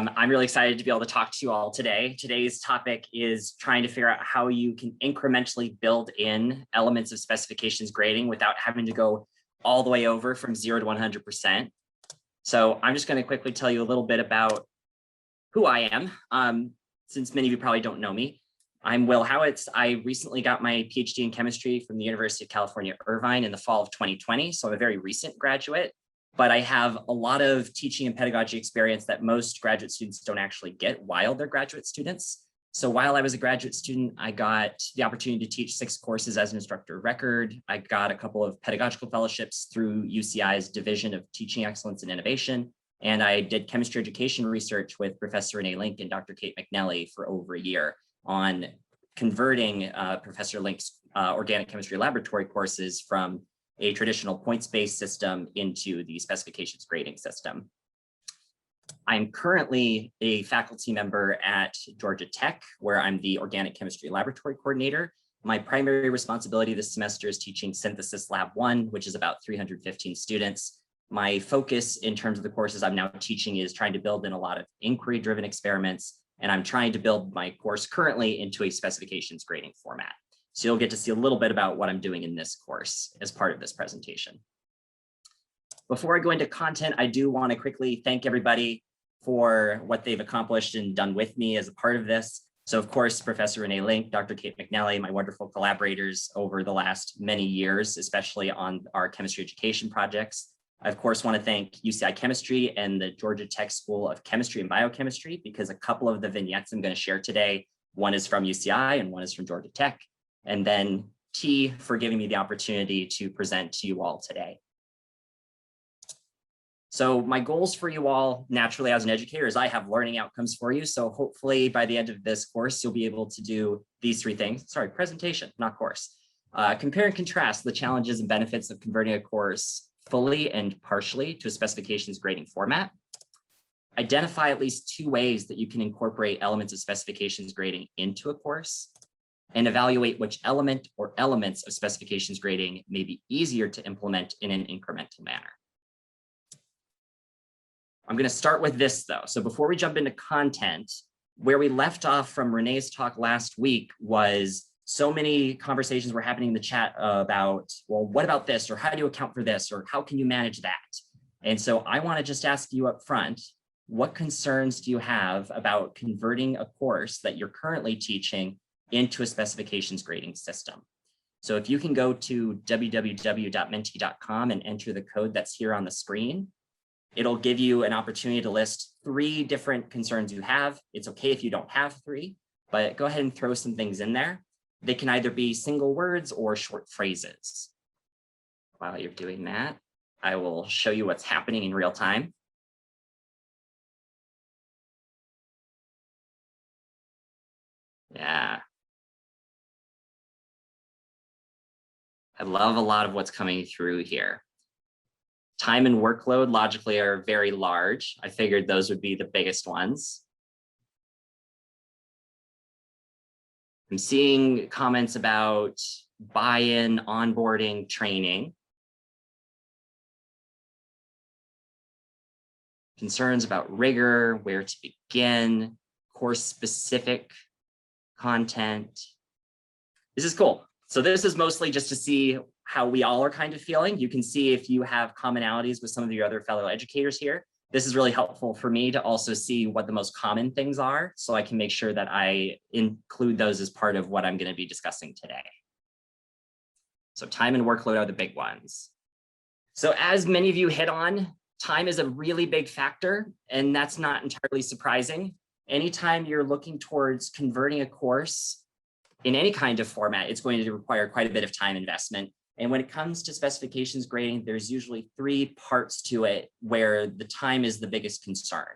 I'm really excited to be able to talk to you all today. Today's topic is trying to figure out how you can incrementally build in elements of specifications grading without having to go all the way over from 0 to 100%. So I'm just going to quickly tell you a little bit about who I am, since many of you probably don't know me. I'm Will Howitz. I recently got my PhD in chemistry from the University of California, Irvine in the fall of 2020. So I'm a very recent graduate, but I have a lot of teaching and pedagogy experience that most graduate students don't actually get while they're graduate students. So while I was a graduate student, I got the opportunity to teach 6 courses as an instructor of record. I got a couple of pedagogical fellowships through UCI's Division of Teaching Excellence and Innovation. And I did chemistry education research with Professor Renee Link and Dr. Kate McNally for over a year on converting Professor Link's organic chemistry laboratory courses from a traditional points-based system into the specifications grading system. I'm currently a faculty member at Georgia Tech, where I'm the organic chemistry laboratory coordinator. My primary responsibility this semester is teaching Synthesis Lab 1, which is about 315 students. My focus in terms of the courses I'm now teaching is trying to build in a lot of inquiry-driven experiments, and I'm trying to build my course currently into a specifications grading format. So you'll get to see a little bit about what I'm doing in this course as part of this presentation. Before I go into content, I do want to quickly thank everybody for what they've accomplished and done with me as a part of this. So of course, Professor Renee Link, Dr. Kate McNally, my wonderful collaborators over the last many years, especially on our chemistry education projects. I, of course, want to thank UCI Chemistry and the Georgia Tech School of Chemistry and Biochemistry, because a couple of the vignettes I'm going to share today, one is from UCI and one is from Georgia Tech. And then T for giving me the opportunity to present to you all today. So my goals for you all, naturally as an educator, is I have learning outcomes for you. So hopefully by the end of this course, you'll be able to do these 3 things. Sorry, presentation, not course. Compare and contrast the challenges and benefits of converting a course fully and partially to a specifications grading format. Identify at least 2 ways that you can incorporate elements of specifications grading into a course, and evaluate which element or elements of specifications grading may be easier to implement in an incremental manner. I'm going to start with this though. So before we jump into content, where we left off from Renee's talk last week was so many conversations were happening in the chat about, well, what about this? Or how do you account for this? Or how can you manage that? And so I want to just ask you up front, what concerns do you have about converting a course that you're currently teaching into a specifications grading system? So if you can go to www.menti.com and enter the code that's here on the screen, it'll give you an opportunity to list 3 different concerns you have. It's okay if you don't have 3, but go ahead and throw some things in there. They can either be single words or short phrases. While you're doing that, I will show you what's happening in real time. Yeah. I love a lot of what's coming through here. Time and workload logically are very large. I figured those would be the biggest ones. I'm seeing comments about buy-in, onboarding, training. Concerns about rigor, where to begin, course-specific content. This is cool. So this is mostly just to see how we all are kind of feeling. You can see if you have commonalities with some of your other fellow educators here. This is really helpful for me to also see what the most common things are, so I can make sure that I include those as part of what I'm going to be discussing today. So time and workload are the big ones. So as many of you hit on, time is a really big factor, and that's not entirely surprising. Anytime you're looking towards converting a course in any kind of format, it's going to require quite a bit of time investment. And when it comes to specifications grading, there's usually 3 parts to it where the time is the biggest concern.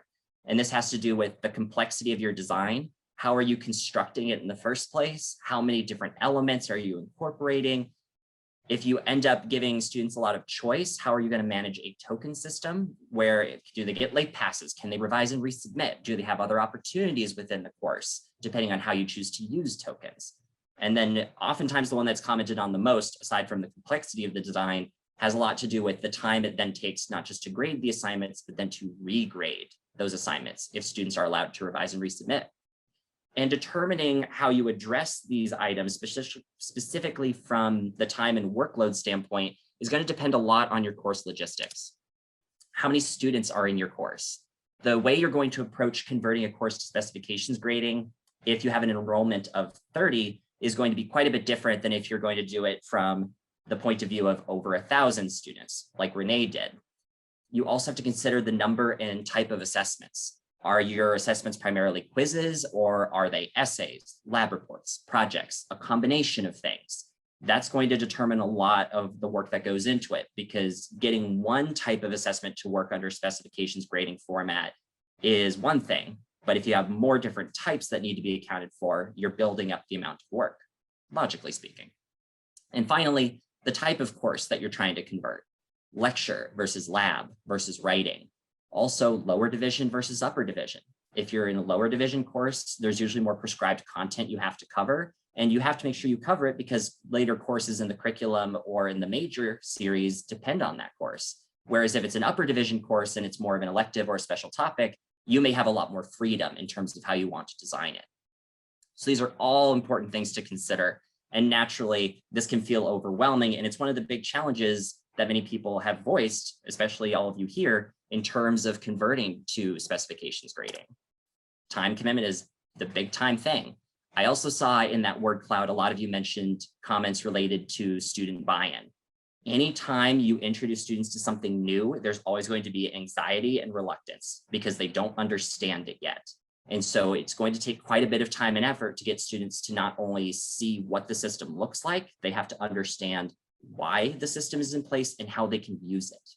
And this has to do with the complexity of your design. How are you constructing it in the first place? How many different elements are you incorporating? If you end up giving students a lot of choice, how are you going to manage a token system? Where do they get late passes? Can they revise and resubmit? Do they have other opportunities within the course, depending on how you choose to use tokens? And then oftentimes the one that's commented on the most, aside from the complexity of the design, has a lot to do with the time it then takes not just to grade the assignments, but then to regrade those assignments if students are allowed to revise and resubmit. And determining how you address these items, specifically from the time and workload standpoint, is going to depend a lot on your course logistics. How many students are in your course? The way you're going to approach converting a course to specifications grading, if you have an enrollment of 30, is going to be quite a bit different than if you're going to do it from the point of view of over 1,000 students, like Renee did. You also have to consider the number and type of assessments. Are your assessments primarily quizzes, or are they essays, lab reports, projects, a combination of things? That's going to determine a lot of the work that goes into it, because getting one type of assessment to work under specifications grading format is one thing. But if you have more different types that need to be accounted for, you're building up the amount of work, logically speaking. And finally, the type of course that you're trying to convert: lecture versus lab versus writing. Also, lower division versus upper division. If you're in a lower division course, there's usually more prescribed content you have to cover, and you have to make sure you cover it because later courses in the curriculum or in the major series depend on that course. Whereas if it's an upper division course and it's more of an elective or a special topic, you may have a lot more freedom in terms of how you want to design it. So these are all important things to consider. And naturally, this can feel overwhelming. And it's one of the big challenges that many people have voiced, especially all of you here, in terms of converting to specifications grading. Time commitment is the big time thing. I also saw in that word cloud, a lot of you mentioned comments related to student buy-in. Anytime you introduce students to something new, there's always going to be anxiety and reluctance because they don't understand it yet. And so it's going to take quite a bit of time and effort to get students to not only see what the system looks like, they have to understand why the system is in place and how they can use it.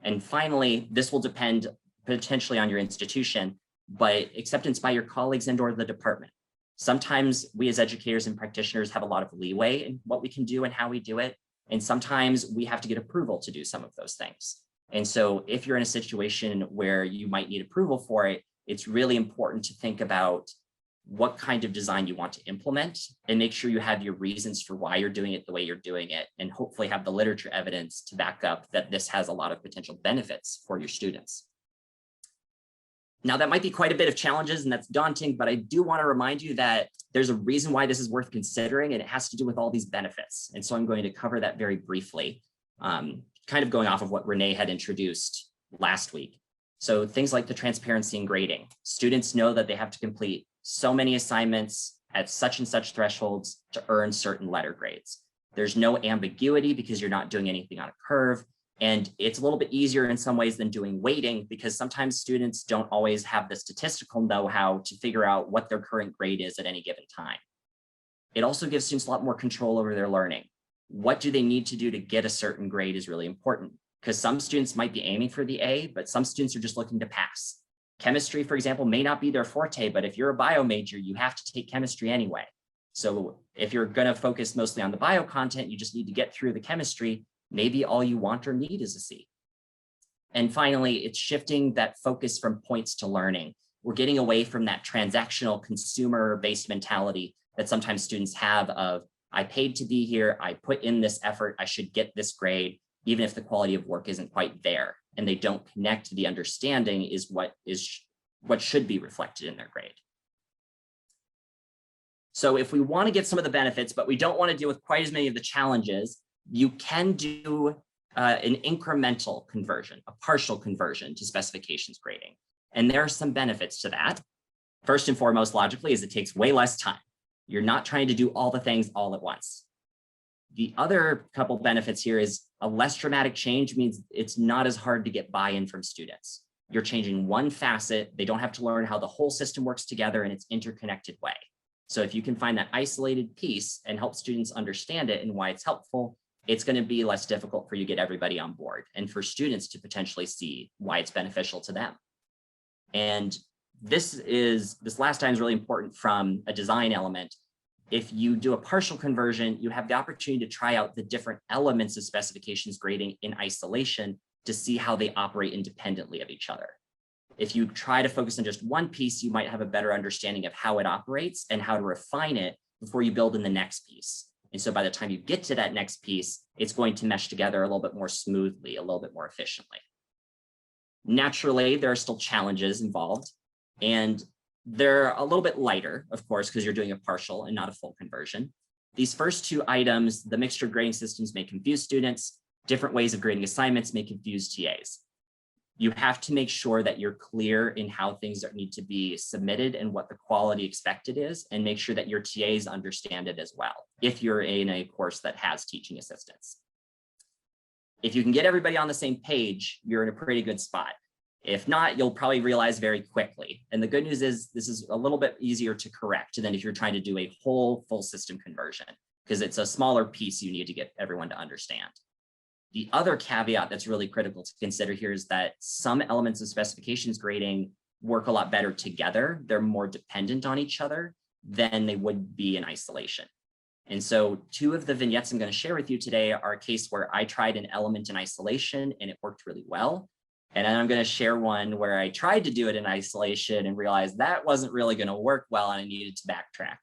And finally, this will depend potentially on your institution, but acceptance by your colleagues and or the department. Sometimes we as educators and practitioners have a lot of leeway in what we can do and how we do it. And sometimes we have to get approval to do some of those things. And so if you're in a situation where you might need approval for it, it's really important to think about what kind of design you want to implement and make sure you have your reasons for why you're doing it the way you're doing it, and hopefully have the literature evidence to back up that this has a lot of potential benefits for your students. Now, that might be quite a bit of challenges and that's daunting, but I do want to remind you that there's a reason why this is worth considering, and it has to do with all these benefits. And so I'm going to cover that very briefly, kind of going off of what Renee had introduced last week. So things like the transparency in grading. Students know that they have to complete so many assignments at such and such thresholds to earn certain letter grades. There's no ambiguity because you're not doing anything on a curve. And it's a little bit easier in some ways than doing weighting, because sometimes students don't always have the statistical know-how to figure out what their current grade is at any given time. It also gives students a lot more control over their learning. What do they need to do to get a certain grade is really important, because some students might be aiming for the A, but some students are just looking to pass. Chemistry, for example, may not be their forte, but if you're a bio major, you have to take chemistry anyway. So if you're going to focus mostly on the bio content, you just need to get through the chemistry. Maybe all you want or need is a C. And finally, it's shifting that focus from points to learning. We're getting away from that transactional consumer-based mentality that sometimes students have of, I paid to be here, I put in this effort, I should get this grade, even if the quality of work isn't quite there. And they don't connect to the understanding is what should be reflected in their grade. So if we want to get some of the benefits, but we don't want to deal with quite as many of the challenges, you can do an incremental conversion, a partial conversion to specifications grading. And there are some benefits to that. First and foremost, logically, is it takes way less time. You're not trying to do all the things all at once. The other couple benefits here is a less dramatic change means it's not as hard to get buy-in from students. You're changing one facet. They don't have to learn how the whole system works together in its interconnected way. So if you can find that isolated piece and help students understand it and why it's helpful, it's going to be less difficult for you to get everybody on board and for students to potentially see why it's beneficial to them. And this last time is really important from a design element. If you do a partial conversion, you have the opportunity to try out the different elements of specifications grading in isolation to see how they operate independently of each other. If you try to focus on just one piece, you might have a better understanding of how it operates and how to refine it before you build in the next piece. And so by the time you get to that next piece, it's going to mesh together a little bit more smoothly, a little bit more efficiently. Naturally, there are still challenges involved, and they're a little bit lighter, of course, because you're doing a partial and not a full conversion. These first two items, the mixture grading systems may confuse students. Different ways of grading assignments may confuse TAs. You have to make sure that you're clear in how things need to be submitted and what the quality expected is, and make sure that your TAs understand it as well, if you're in a course that has teaching assistants. If you can get everybody on the same page, you're in a pretty good spot. If not, you'll probably realize very quickly. And the good news is this is a little bit easier to correct than if you're trying to do a whole full system conversion, because it's a smaller piece you need to get everyone to understand. The other caveat that's really critical to consider here is that some elements of specifications grading work a lot better together. They're more dependent on each other than they would be in isolation. And so two of the vignettes I'm going to share with you today are a case where I tried an element in isolation and it worked really well. And then I'm going to share one where I tried to do it in isolation and realized that wasn't really going to work well and I needed to backtrack.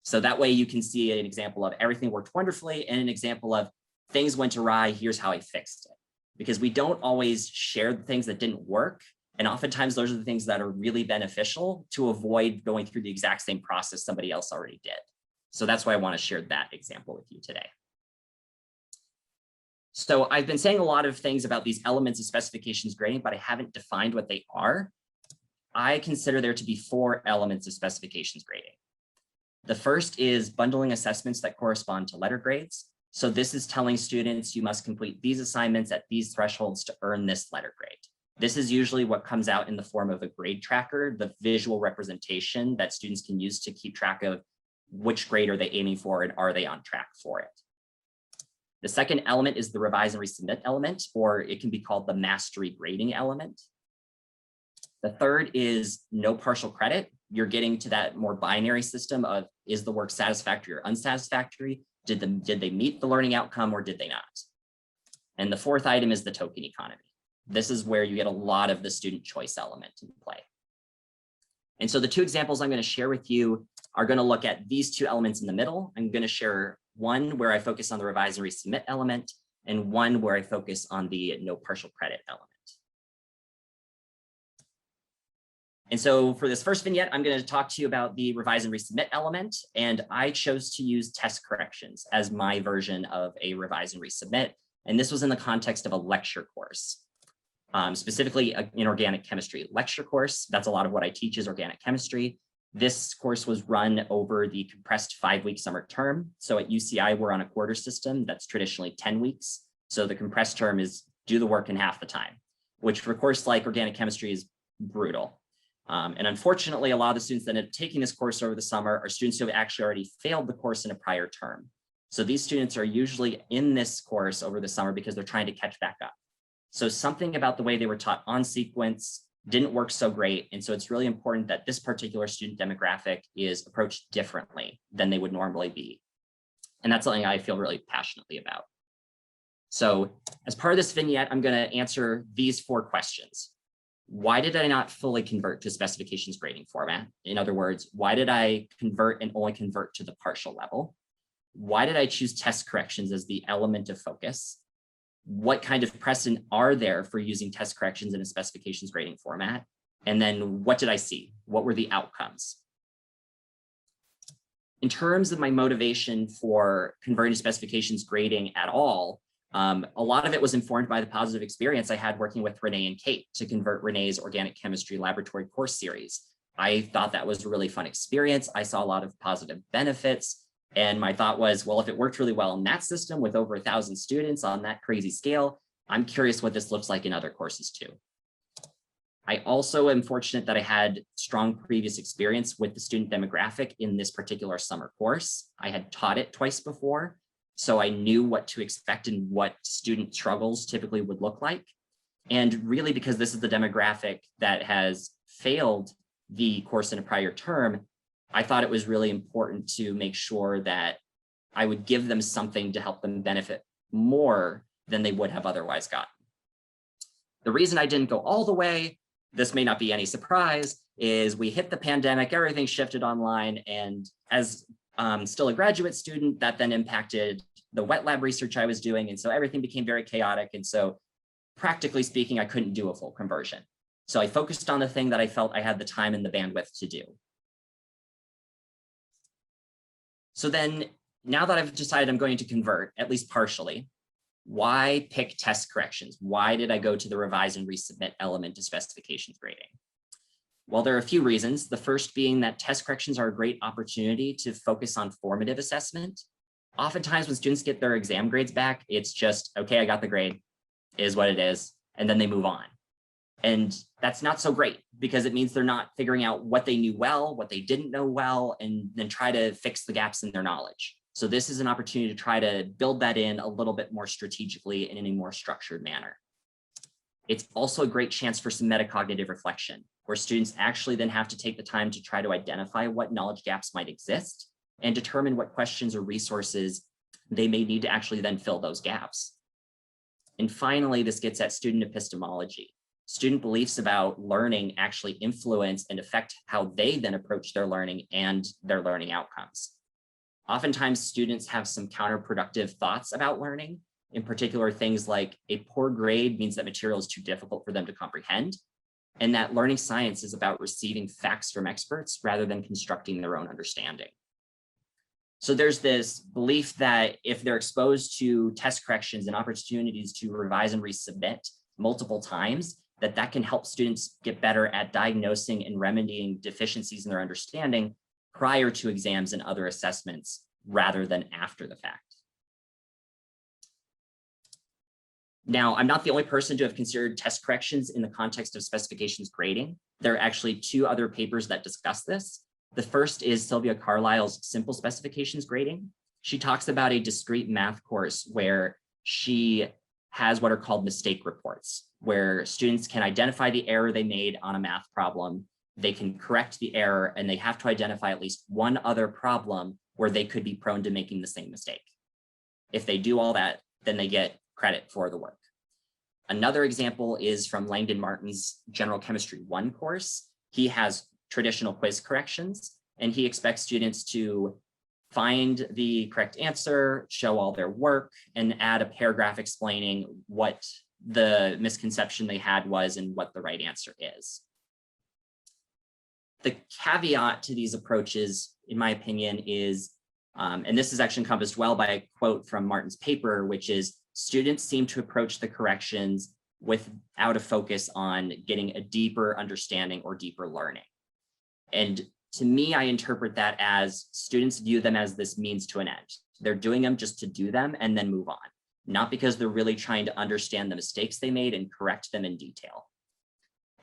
So that way you can see an example of everything worked wonderfully and an example of things went awry, here's how I fixed it. Because we don't always share the things that didn't work. And oftentimes those are the things that are really beneficial to avoid going through the exact same process somebody else already did. So that's why I want to share that example with you today. So I've been saying a lot of things about these elements of specifications grading, but I haven't defined what they are. I consider there to be 4 elements of specifications grading. The first is bundling assessments that correspond to letter grades. So this is telling students you must complete these assignments at these thresholds to earn this letter grade. This is usually what comes out in the form of a grade tracker, the visual representation that students can use to keep track of which grade are they aiming for and are they on track for it. The second element is the revise and resubmit element, or it can be called the mastery grading element. The third is no partial credit. You're getting to that more binary system of is the work satisfactory or unsatisfactory? Did they meet the learning outcome or did they not? And the fourth item is the token economy. This is where you get a lot of the student choice element in play. And so the 2 examples I'm going to share with you are going to look at these 2 elements in the middle. I'm going to share one where I focus on the revise and resubmit element, and one where I focus on the no partial credit element. And so for this first vignette, I'm going to talk to you about the revise and resubmit element, and I chose to use test corrections as my version of a revise and resubmit. And this was in the context of a lecture course, specifically an organic chemistry lecture course. That's a lot of what I teach is organic chemistry. This course was run over the compressed 5-week summer term. So at UCI, we're on a quarter system that's traditionally 10 weeks. So the compressed term is do the work in half the time, which for a course like organic chemistry is brutal. And unfortunately, a lot of the students that end up taking this course over the summer are students who have actually already failed the course in a prior term. So these students are usually in this course over the summer because they're trying to catch back up. So something about the way they were taught on sequence didn't work so great. And so it's really important that this particular student demographic is approached differently than they would normally be. And that's something I feel really passionately about. So as part of this vignette, I'm going to answer these 4 questions. Why did I not fully convert to specifications grading format? In other words, why did I convert and only convert to the partial level? Why did I choose test corrections as the element of focus? What kind of precedent are there for using test corrections in a specifications grading format? And then what did I see? What were the outcomes? In terms of my motivation for converting to specifications grading at all, a lot of it was informed by the positive experience I had working with Renee and Kate to convert Renee's organic chemistry laboratory course series. I thought that was a really fun experience. I saw a lot of positive benefits. And my thought was, well, if it worked really well in that system with over 1,000 students on that crazy scale, I'm curious what this looks like in other courses too. I also am fortunate that I had strong previous experience with the student demographic in this particular summer course. I had taught it twice before, so I knew what to expect and what student struggles typically would look like. And really, because this is the demographic that has failed the course in a prior term, I thought it was really important to make sure that I would give them something to help them benefit more than they would have otherwise gotten. The reason I didn't go all the way, this may not be any surprise, is we hit the pandemic, everything shifted online, and as still a graduate student, that then impacted the wet lab research I was doing, and so everything became very chaotic. And so practically speaking, I couldn't do a full conversion. So I focused on the thing that I felt I had the time and the bandwidth to do. So then now that I've decided I'm going to convert, at least partially, why pick test corrections? Why did I go to the revise and resubmit element of specifications grading? Well, there are a few reasons. The first being that test corrections are a great opportunity to focus on formative assessment. Oftentimes when students get their exam grades back, it's just, okay, I got the grade, is what it is, and then they move on. And that's not so great because it means they're not figuring out what they knew well, what they didn't know well, and then try to fix the gaps in their knowledge. So this is an opportunity to try to build that in a little bit more strategically and in a more structured manner. It's also a great chance for some metacognitive reflection, where students actually then have to take the time to try to identify what knowledge gaps might exist and determine what questions or resources they may need to actually then fill those gaps. And finally, this gets at student epistemology. Student beliefs about learning actually influence and affect how they then approach their learning and their learning outcomes. Oftentimes, students have some counterproductive thoughts about learning. In particular, things like a poor grade means that material is too difficult for them to comprehend, and that learning science is about receiving facts from experts rather than constructing their own understanding. So there's this belief that if they're exposed to test corrections and opportunities to revise and resubmit multiple times, that can help students get better at diagnosing and remedying deficiencies in their understanding prior to exams and other assessments rather than after the fact. Now, I'm not the only person to have considered test corrections in the context of specifications grading. There are actually two other papers that discuss this. The first is Sylvia Carlisle's Simple Specifications Grading. She talks about a discrete math course where she has what are called mistake reports, where students can identify the error they made on a math problem, they can correct the error, and they have to identify at least one other problem where they could be prone to making the same mistake. If they do all that, then they get credit for the work. Another example is from Langdon Martin's General Chemistry 1 course. He has traditional quiz corrections, and he expects students to find the correct answer, show all their work, and add a paragraph explaining what the misconception they had was and what the right answer is. The caveat to these approaches, in my opinion, is, and this is actually encompassed well by a quote from Martin's paper, which is, students seem to approach the corrections without a focus on getting a deeper understanding or deeper learning. And to me, I interpret that as students view them as this means to an end. They're doing them just to do them and then move on, not because they're really trying to understand the mistakes they made and correct them in detail.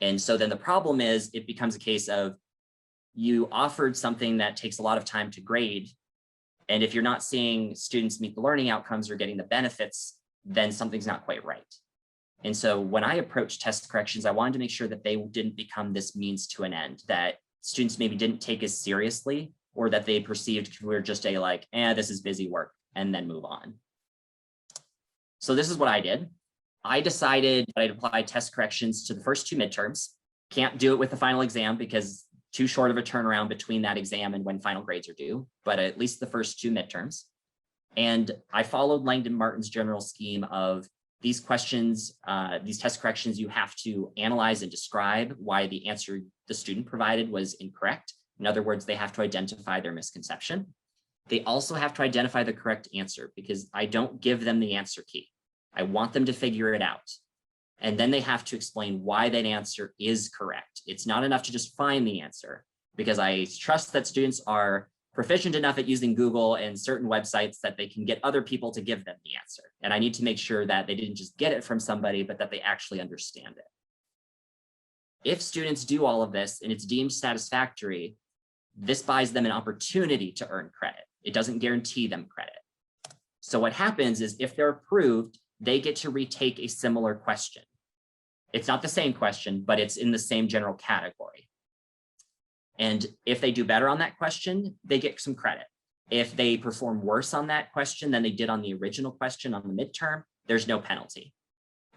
And so then the problem is it becomes a case of you offered something that takes a lot of time to grade. And if you're not seeing students meet the learning outcomes or getting the benefits, then something's not quite right. And so when I approached test corrections, I wanted to make sure that they didn't become this means to an end, that students maybe didn't take as seriously, or that they perceived we're just a like, this is busy work, and then move on. So this is what I did. I decided that I'd apply test corrections to the first two midterms. Can't do it with the final exam because too short of a turnaround between that exam and when final grades are due, but at least the first two midterms. And I followed Langdon Martin's general scheme of these questions, these test corrections, you have to analyze and describe why the answer the student provided was incorrect. In other words, they have to identify their misconception. They also have to identify the correct answer because I don't give them the answer key. I want them to figure it out. And then they have to explain why that answer is correct. It's not enough to just find the answer because I trust that students are proficient enough at using Google and certain websites that they can get other people to give them the answer. And I need to make sure that they didn't just get it from somebody, but that they actually understand it. If students do all of this and it's deemed satisfactory, this buys them an opportunity to earn credit. It doesn't guarantee them credit. So what happens is if they're approved, they get to retake a similar question. It's not the same question, but it's in the same general category. And if they do better on that question, they get some credit. If they perform worse on that question than they did on the original question on the midterm, there's no penalty.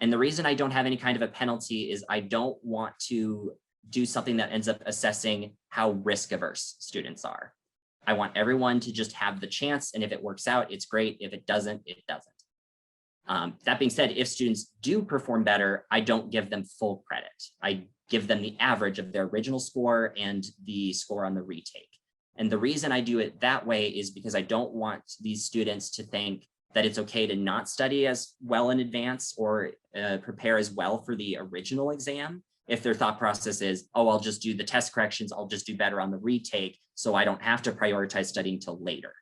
And the reason I don't have any kind of a penalty is I don't want to do something that ends up assessing how risk averse students are. I want everyone to just have the chance. And if it works out, it's great. If it doesn't, it doesn't. That being said, if students do perform better, I don't give them full credit. I give them the average of their original score and the score on the retake. And the reason I do it that way is because I don't want these students to think that it's okay to not study as well in advance or prepare as well for the original exam. If their thought process is, oh, I'll just do the test corrections, I'll just do better on the retake, so I don't have to prioritize studying till later.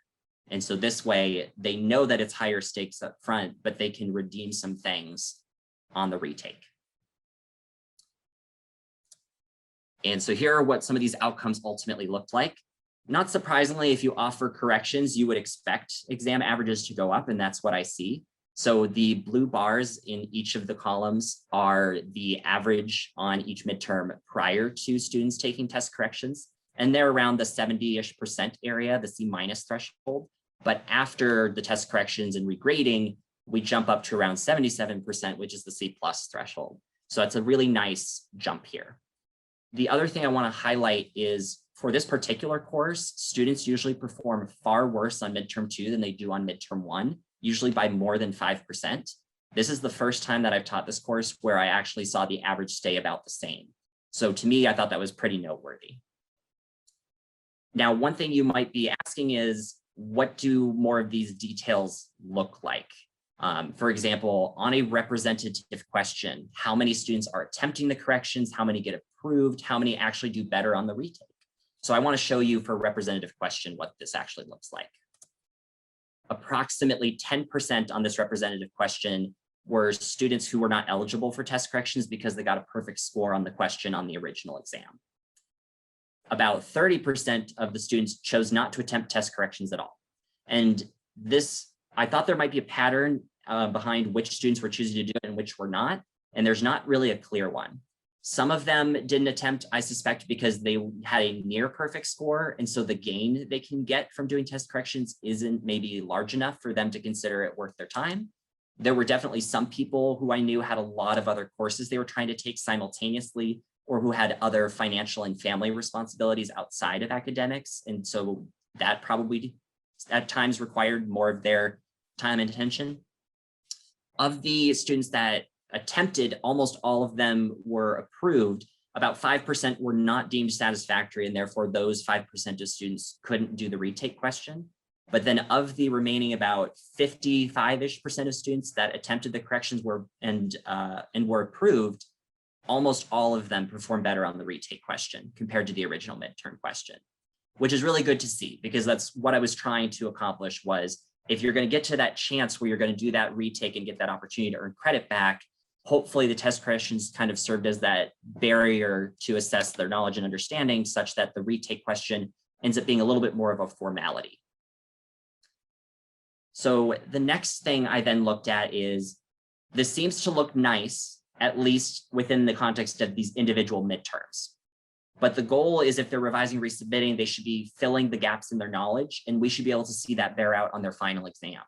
And so this way they know that it's higher stakes up front, but they can redeem some things on the retake. And so here are what some of these outcomes ultimately looked like. Not surprisingly, if you offer corrections, you would expect exam averages to go up, and that's what I see. So the blue bars in each of the columns are the average on each midterm prior to students taking test corrections, and they're around the 70-ish% area, the C- threshold. But after the test corrections and regrading, we jump up to around 77%, which is the C+ threshold. So that's a really nice jump here. The other thing I want to highlight is for this particular course, students usually perform far worse on midterm 2 than they do on midterm 1, usually by more than 5%. This is the first time that I've taught this course where I actually saw the average stay about the same. So to me, I thought that was pretty noteworthy. Now, one thing you might be asking is, what do more of these details look like? For example, on a representative question, how many students are attempting the corrections, how many get approved, how many actually do better on the retake? So I want to show you for a representative question what this actually looks like. Approximately 10% on this representative question were students who were not eligible for test corrections because they got a perfect score on the question on the original exam. About 30% of the students chose not to attempt test corrections at all. And this, I thought there might be a pattern behind which students were choosing to do it and which were not, and there's not really a clear one. Some of them didn't attempt, I suspect, because they had a near perfect score, and so the gain they can get from doing test corrections isn't maybe large enough for them to consider it worth their time. There were definitely some people who I knew had a lot of other courses they were trying to take simultaneously, or who had other financial and family responsibilities outside of academics, and so that probably at times required more of their time and attention. Of the students that attempted, almost all of them were approved. About 5% were not deemed satisfactory, and therefore those 5% of students couldn't do the retake question. But then of the remaining about 55-ish% of students that attempted the corrections and were approved, almost all of them performed better on the retake question compared to the original midterm question, which is really good to see, because that's what I was trying to accomplish. Was if you're going to get to that chance where you're going to do that retake and get that opportunity to earn credit back, hopefully the test questions kind of served as that barrier to assess their knowledge and understanding, such that the retake question ends up being a little bit more of a formality. So the next thing I then looked at is, this seems to look nice, at least within the context of these individual midterms. But the goal is, if they're revising, resubmitting, they should be filling the gaps in their knowledge, and we should be able to see that bear out on their final exam.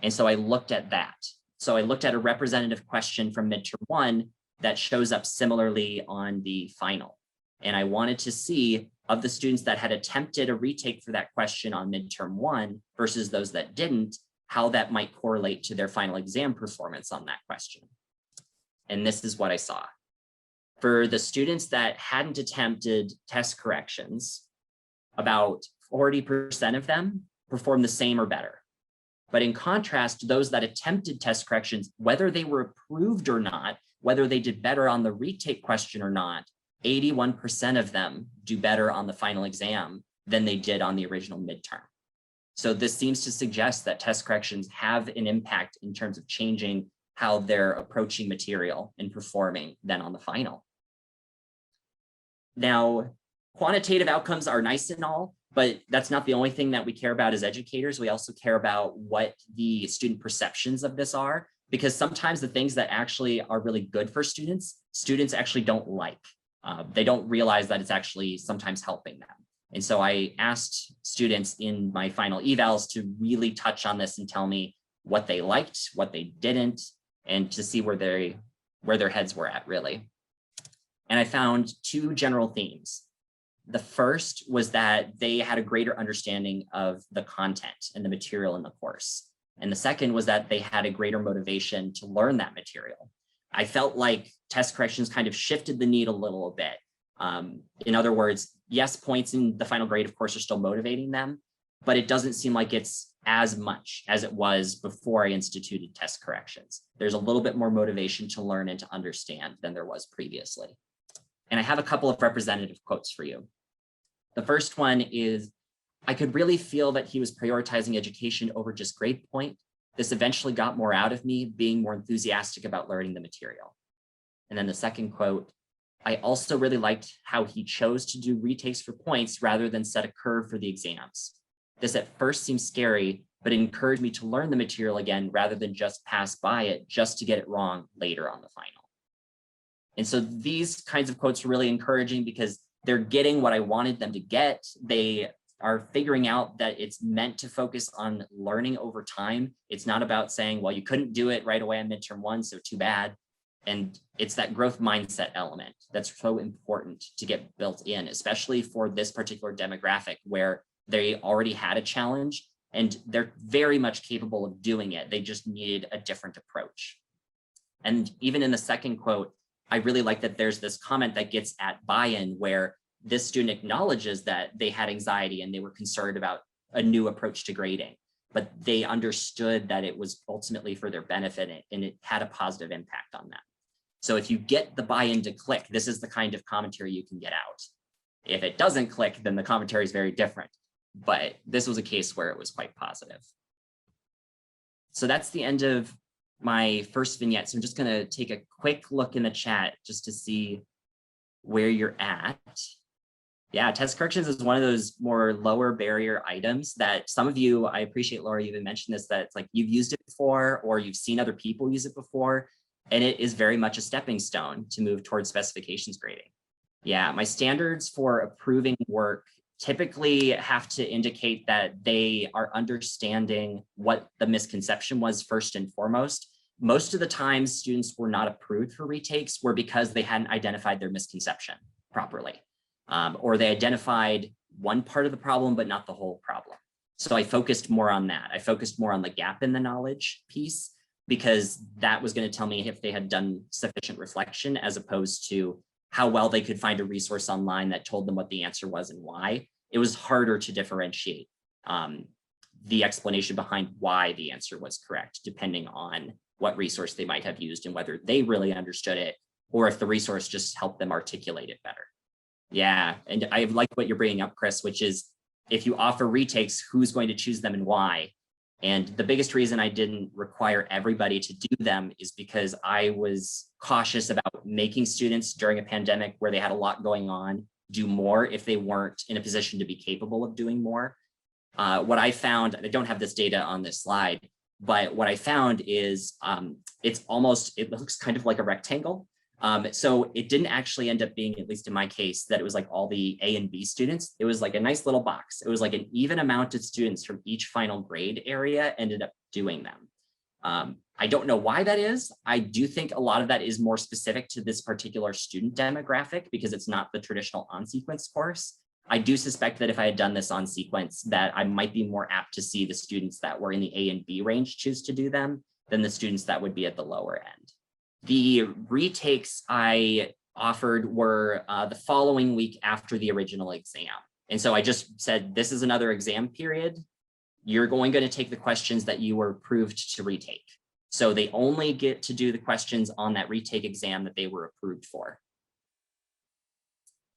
And so I looked at that. So I looked at a representative question from midterm 1 that shows up similarly on the final. And I wanted to see, of the students that had attempted a retake for that question on midterm 1 versus those that didn't, how that might correlate to their final exam performance on that question. And this is what I saw. For the students that hadn't attempted test corrections, about 40% of them performed the same or better. But in contrast, those that attempted test corrections, whether they were approved or not, whether they did better on the retake question or not, 81% of them do better on the final exam than they did on the original midterm. So this seems to suggest that test corrections have an impact in terms of changing how they're approaching material and performing then on the final. Now, quantitative outcomes are nice and all, but that's not the only thing that we care about as educators. We also care about what the student perceptions of this are, because sometimes the things that actually are really good for students actually don't like. They don't realize that it's actually sometimes helping them. And so I asked students in my final evals to really touch on this and tell me what they liked, what they didn't, and to see where their heads were at, really. And I found two general themes. The first was that they had a greater understanding of the content and the material in the course. And the second was that they had a greater motivation to learn that material. I felt like test corrections kind of shifted the need a little bit. In other words, yes, points in the final grade, of course, are still motivating them, but it doesn't seem like it's as much as it was before I instituted test corrections. There's a little bit more motivation to learn and to understand than there was previously. And I have a couple of representative quotes for you. The first one is, I could really feel that he was prioritizing education over just grade point. This eventually got more out of me, being more enthusiastic about learning the material. And then the second quote, I also really liked how he chose to do retakes for points rather than set a curve for the exams. This at first seemed scary, but it encouraged me to learn the material again rather than just pass by it just to get it wrong later on the final. And so these kinds of quotes are really encouraging because they're getting what I wanted them to get. They are figuring out that it's meant to focus on learning over time. It's not about saying, well, you couldn't do it right away on midterm one, so too bad. And it's that growth mindset element that's so important to get built in, especially for this particular demographic where they already had a challenge and they're very much capable of doing it. They just needed a different approach. And even in the second quote, I really like that there's this comment that gets at buy-in where this student acknowledges that they had anxiety and they were concerned about a new approach to grading, but they understood that it was ultimately for their benefit and it had a positive impact on them. So if you get the buy-in to click, this is the kind of commentary you can get out. If it doesn't click, then the commentary is very different. But this was a case where it was quite positive. So that's the end of my first vignette. So I'm just going to take a quick look in the chat just to see where you're at. Yeah, test corrections is one of those more lower barrier items that some of you, I appreciate, Laura, you even mentioned this, that it's like you've used it before or you've seen other people use it before. And it is very much a stepping stone to move towards specifications grading. Yeah, my standards for approving work typically have to indicate that they are understanding what the misconception was first and foremost. Most of the times students were not approved for retakes were because they hadn't identified their misconception properly, or they identified one part of the problem, but not the whole problem. So I focused more on that. I focused more on the gap in the knowledge piece because that was going to tell me if they had done sufficient reflection as opposed to how well they could find a resource online that told them what the answer was and why. It was harder to differentiate the explanation behind why the answer was correct, depending on what resource they might have used and whether they really understood it or if the resource just helped them articulate it better. Yeah, and I like what you're bringing up, Chris, which is if you offer retakes, who's going to choose them and why? And the biggest reason I didn't require everybody to do them is because I was cautious about making students during a pandemic where they had a lot going on do more if they weren't in a position to be capable of doing more. What I found, I don't have this data on this slide, but what I found is it looks kind of like a rectangle. So it didn't actually end up being, at least in my case, that it was like all the A and B students. It was like a nice little box. It was like an even amount of students from each final grade area ended up doing them. I don't know why that is. I do think a lot of that is more specific to this particular student demographic because it's not the traditional on-sequence course. I do suspect that if I had done this on sequence, that I might be more apt to see the students that were in the A and B range choose to do them than the students that would be at the lower end. The retakes I offered were the following week after the original exam. And so I just said, this is another exam period. You're going to take the questions that you were approved to retake. So they only get to do the questions on that retake exam that they were approved for.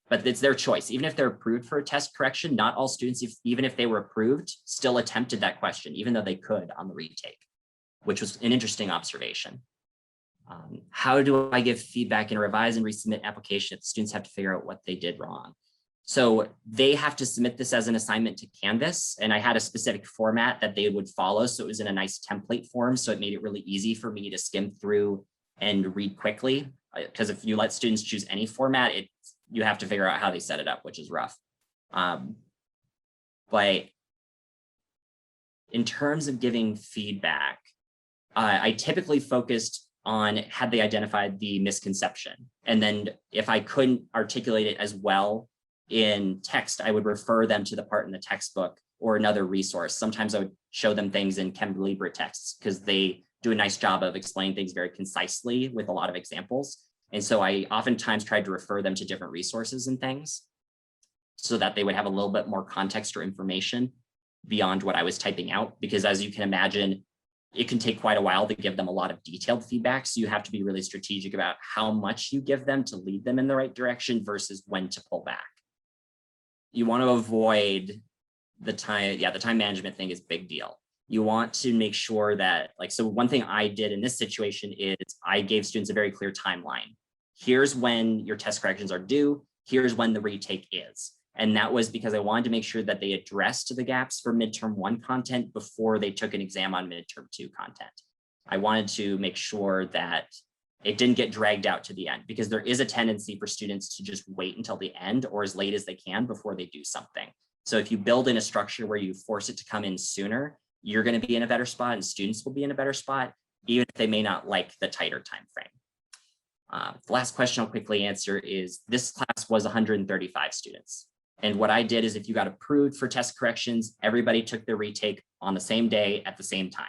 But it's their choice. Even if they're approved for a test correction, not all students, even if they were approved, still attempted that question, even though they could on the retake, which was an interesting observation. How do I give feedback in a revise and resubmit application if the students have to figure out what they did wrong? So they have to submit this as an assignment to Canvas, and I had a specific format that they would follow. So it was in a nice template form. So it made it really easy for me to skim through and read quickly. Because if you let students choose any format, you have to figure out how they set it up, which is rough. But in terms of giving feedback, I typically focused on had they identified the misconception. And then if I couldn't articulate it as well in text, I would refer them to the part in the textbook or another resource. Sometimes I would show them things in ChemLibra texts because they do a nice job of explaining things very concisely with a lot of examples. And so I oftentimes tried to refer them to different resources and things so that they would have a little bit more context or information beyond what I was typing out. Because as you can imagine, it can take quite a while to give them a lot of detailed feedback. So you have to be really strategic about how much you give them to lead them in the right direction versus when to pull back. You want to avoid the time. Yeah, the time management thing is a big deal. You want to make sure that, like, so one thing I did in this situation is I gave students a very clear timeline. Here's when your test corrections are due. Here's when the retake is. And that was because I wanted to make sure that they addressed the gaps for midterm 1 content before they took an exam on midterm 2 content. I wanted to make sure that it didn't get dragged out to the end, because there is a tendency for students to just wait until the end or as late as they can before they do something. So if you build in a structure where you force it to come in sooner, you're going to be in a better spot and students will be in a better spot, even if they may not like the tighter time frame. The last question I'll quickly answer is, this class was 135 students. And what I did is, if you got approved for test corrections, everybody took their retake on the same day at the same time.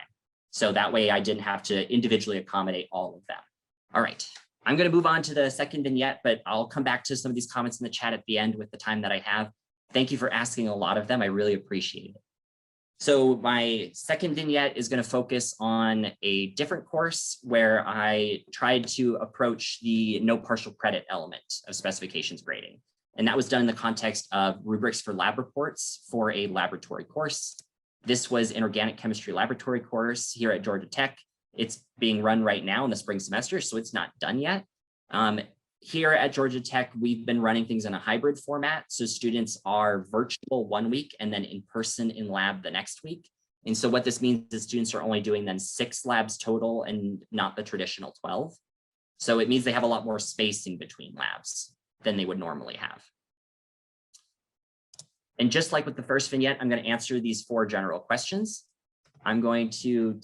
So that way I didn't have to individually accommodate all of them. All right, I'm going to move on to the second vignette, but I'll come back to some of these comments in the chat at the end with the time that I have. Thank you for asking a lot of them. I really appreciate it. So my second vignette is going to focus on a different course where I tried to approach the no partial credit element of specifications grading. And that was done in the context of rubrics for lab reports for a laboratory course. This was an organic chemistry laboratory course here at Georgia Tech. It's being run right now in the spring semester, so it's not done yet. Here at Georgia Tech, we've been running things in a hybrid format. So students are virtual 1 week and then in person in lab the next week. And so what this means is students are only doing then 6 labs total and not the traditional 12. So it means they have a lot more spacing between labs than they would normally have. And just like with the first vignette, I'm going to answer these 4 general questions. I'm going to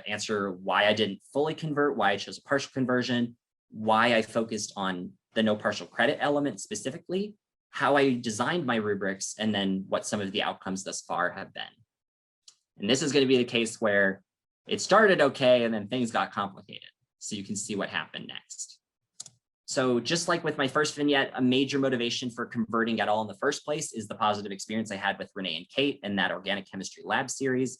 answer why I didn't fully convert, why I chose a partial conversion, why I focused on the no partial credit element specifically, how I designed my rubrics, and then what some of the outcomes thus far have been. And this is going to be the case where it started okay and then things got complicated. So you can see what happened next. So just like with my first vignette, a major motivation for converting at all in the first place is the positive experience I had with Renee and Kate in that organic chemistry lab series.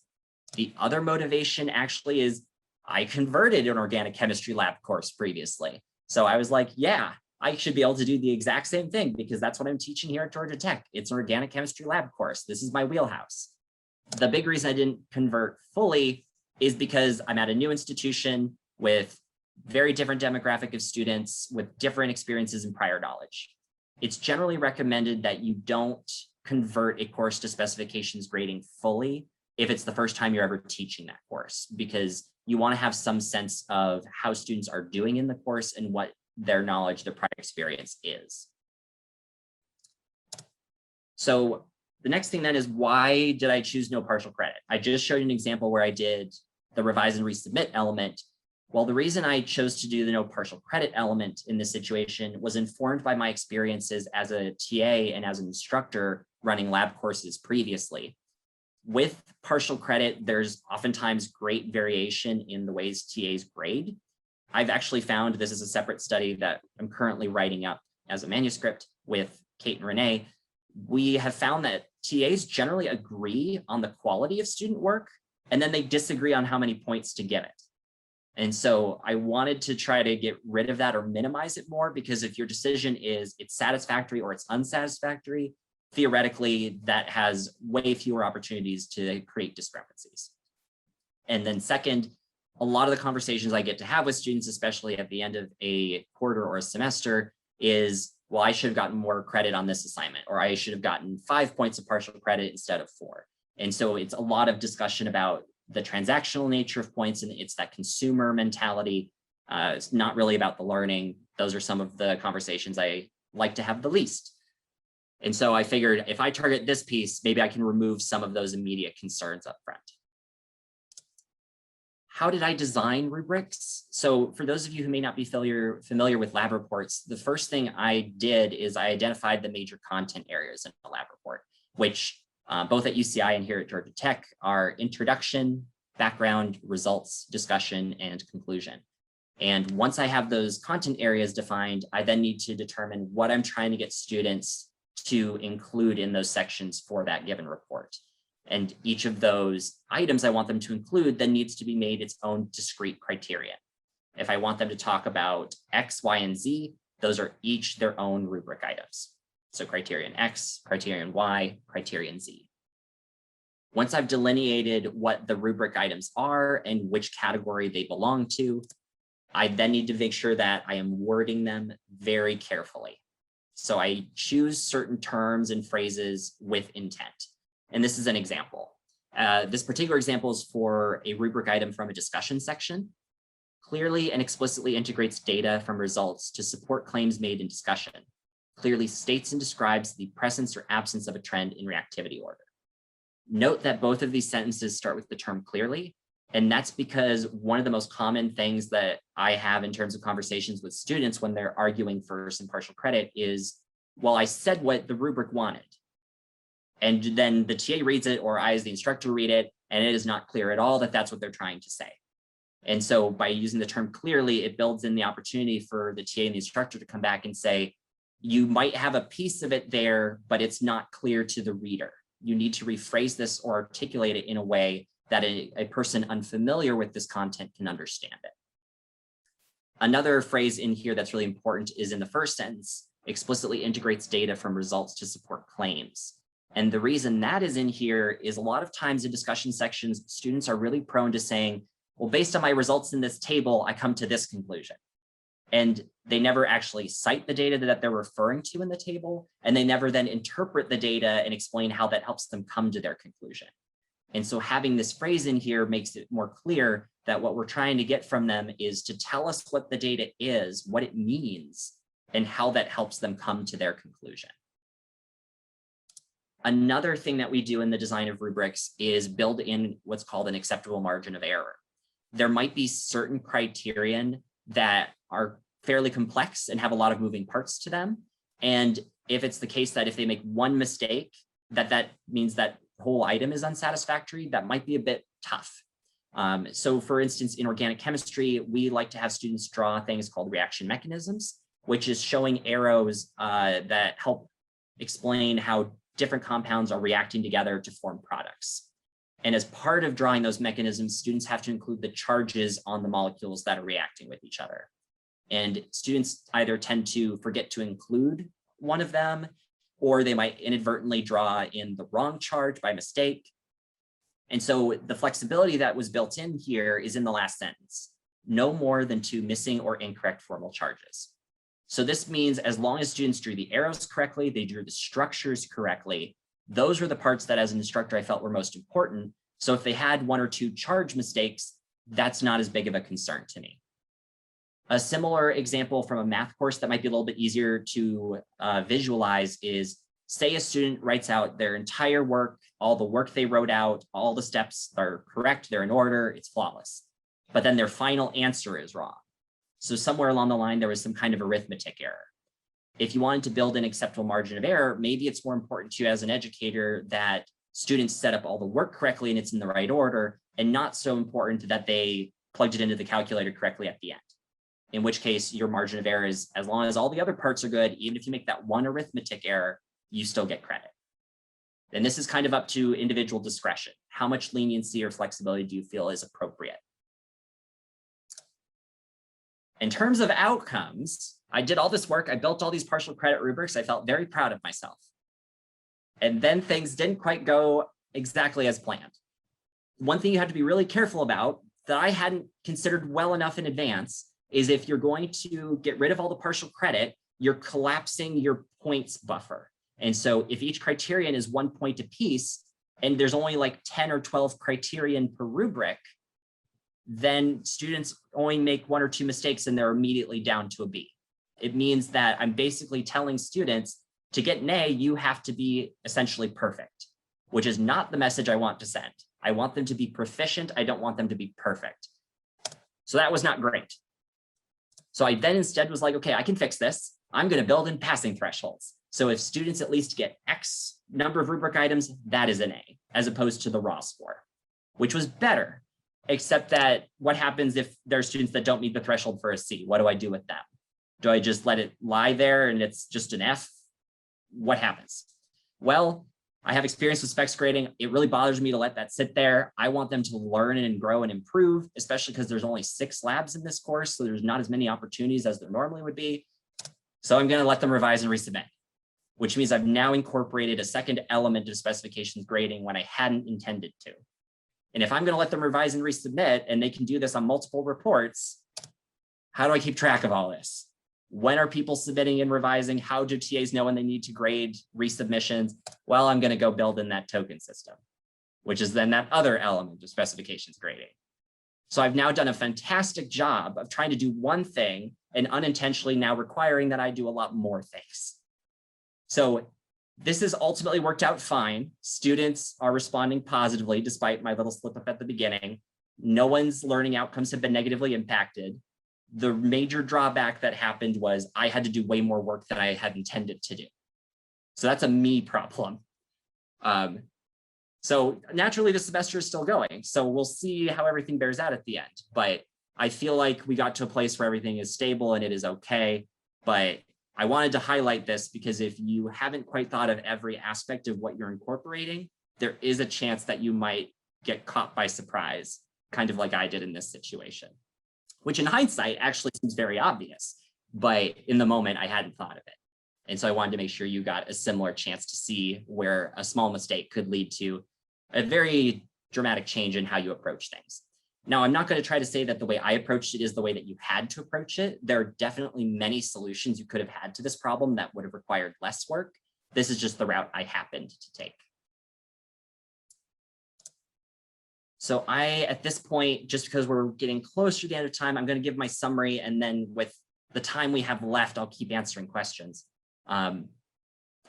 The other motivation actually is I converted an organic chemistry lab course previously. So I was like, yeah, I should be able to do the exact same thing because that's what I'm teaching here at Georgia Tech. It's an organic chemistry lab course. This is my wheelhouse. The big reason I didn't convert fully is because I'm at a new institution with very different demographic of students with different experiences and prior knowledge. It's generally recommended that you don't convert a course to specifications grading fully if it's the first time you're ever teaching that course, because you want to have some sense of how students are doing in the course and what their knowledge, their prior experience is. So the next thing then is, why did I choose no partial credit? I just showed you an example where I did the revise and resubmit element. Well, the reason I chose to do the no partial credit element in this situation was informed by my experiences as a TA and as an instructor running lab courses previously. With partial credit, there's oftentimes great variation in the ways TAs grade. I've actually found, this is a separate study that I'm currently writing up as a manuscript with Kate and Renee, we have found that TAs generally agree on the quality of student work, and then they disagree on how many points to give it. And so I wanted to try to get rid of that or minimize it more, because if your decision is it's satisfactory or it's unsatisfactory, theoretically, that has way fewer opportunities to create discrepancies. And then second, a lot of the conversations I get to have with students, especially at the end of a quarter or a semester, is, well, I should have gotten more credit on this assignment, or I should have gotten 5 points of partial credit instead of 4. And so it's a lot of discussion about the transactional nature of points, and it's that consumer mentality. It's not really about the learning. Those are some of the conversations I like to have the least. And so I figured if I target this piece, maybe I can remove some of those immediate concerns up front. How did I design rubrics? So for those of you who may not be familiar with lab reports, the first thing I did is I identified the major content areas in a lab report, which both at UCI and here at Georgia Tech, are introduction, background, results, discussion, and conclusion. And once I have those content areas defined, I then need to determine what I'm trying to get students to include in those sections for that given report. And each of those items I want them to include then needs to be made its own discrete criterion. If I want them to talk about X, Y, and Z, those are each their own rubric items. So criterion X, criterion Y, criterion Z. Once I've delineated what the rubric items are and which category they belong to, I then need to make sure that I am wording them very carefully. So I choose certain terms and phrases with intent. And this is an example. This particular example is for a rubric item from a discussion section. Clearly and explicitly integrates data from results to support claims made in discussion. Clearly states and describes the presence or absence of a trend in reactivity order. Note that both of these sentences start with the term clearly, and that's because one of the most common things that I have in terms of conversations with students when they're arguing for some partial credit is, well, I said what the rubric wanted. And then the TA reads it, or I as the instructor read it, and it is not clear at all that that's what they're trying to say. And so by using the term clearly, it builds in the opportunity for the TA and the instructor to come back and say, you might have a piece of it there, but it's not clear to the reader. You need to rephrase this or articulate it in a way that a person unfamiliar with this content can understand it. Another phrase in here that's really important is in the first sentence, explicitly integrates data from results to support claims. And the reason that is in here is a lot of times in discussion sections, students are really prone to saying, well, based on my results in this table, I come to this conclusion. And they never actually cite the data that they're referring to in the table, and they never then interpret the data and explain how that helps them come to their conclusion. And so having this phrase in here makes it more clear that what we're trying to get from them is to tell us what the data is, what it means, and how that helps them come to their conclusion. Another thing that we do in the design of rubrics is build in what's called an acceptable margin of error. There might be certain criterion that are fairly complex and have a lot of moving parts to them. And if it's the case that if they make one mistake, that means that whole item is unsatisfactory, that might be a bit tough. So for instance, in organic chemistry, we like to have students draw things called reaction mechanisms, which is showing arrows that help explain how different compounds are reacting together to form products. And as part of drawing those mechanisms, students have to include the charges on the molecules that are reacting with each other. And students either tend to forget to include one of them, or they might inadvertently draw in the wrong charge by mistake. And so the flexibility that was built in here is in the last sentence, no more than 2 missing or incorrect formal charges. So this means as long as students drew the arrows correctly, they drew the structures correctly, those were the parts that as an instructor I felt were most important. So if they had 1 or 2 charge mistakes, that's not as big of a concern to me. A similar example from a math course that might be a little bit easier to visualize is, say a student writes out their entire work, all the work they wrote out, all the steps are correct, they're in order, it's flawless, but then their final answer is wrong. So somewhere along the line, there was some kind of arithmetic error. If you wanted to build an acceptable margin of error, maybe it's more important to you as an educator that students set up all the work correctly and it's in the right order, and not so important that they plugged it into the calculator correctly at the end. In which case your margin of error is, as long as all the other parts are good, even if you make that one arithmetic error, you still get credit. And this is kind of up to individual discretion. How much leniency or flexibility do you feel is appropriate? In terms of outcomes, I did all this work, I built all these partial credit rubrics, I felt very proud of myself. And then things didn't quite go exactly as planned. One thing you have to be really careful about that I hadn't considered well enough in advance is if you're going to get rid of all the partial credit, you're collapsing your points buffer. And so if each criterion is 1 point apiece, and there's only like 10 or 12 criterion per rubric, then students only make 1 or 2 mistakes and they're immediately down to a B. It means that I'm basically telling students to get an A, you have to be essentially perfect, which is not the message I want to send. I want them to be proficient. I don't want them to be perfect. So that was not great. So I then instead was like, okay, I can fix this. I'm going to build in passing thresholds. So if students at least get X number of rubric items, that is an A, as opposed to the raw score, which was better, except that what happens if there are students that don't meet the threshold for a C? What do I do with them? Do I just let it lie there and it's just an F? What happens? Well, I have experience with specs grading. It really bothers me to let that sit there. I want them to learn and grow and improve, especially because there's only 6 labs in this course, so there's not as many opportunities as there normally would be. So I'm going to let them revise and resubmit, which means I've now incorporated a second element of specifications grading when I hadn't intended to. And if I'm going to let them revise and resubmit, and they can do this on multiple reports, how do I keep track of all this? When are people submitting and revising? How do TAs know when they need to grade resubmissions? Well, I'm going to go build in that token system, which is then that other element of specifications grading. So I've now done a fantastic job of trying to do one thing and unintentionally now requiring that I do a lot more things. So this has ultimately worked out fine. Students are responding positively despite my little slip up at the beginning. No one's learning outcomes have been negatively impacted. The major drawback that happened was I had to do way more work than I had intended to do. So that's a me problem. So naturally the semester is still going. So we'll see how everything bears out at the end. But I feel like we got to a place where everything is stable and it is okay. But I wanted to highlight this because if you haven't quite thought of every aspect of what you're incorporating, there is a chance that you might get caught by surprise, kind of like I did in this situation, which in hindsight actually seems very obvious, but in the moment I hadn't thought of it. And so I wanted to make sure you got a similar chance to see where a small mistake could lead to a very dramatic change in how you approach things. Now, I'm not going to try to say that the way I approached it is the way that you had to approach it. There are definitely many solutions you could have had to this problem that would have required less work. This is just the route I happened to take. So at this point, just because we're getting closer to the end of time, I'm going to give my summary, and then with the time we have left, I'll keep answering questions.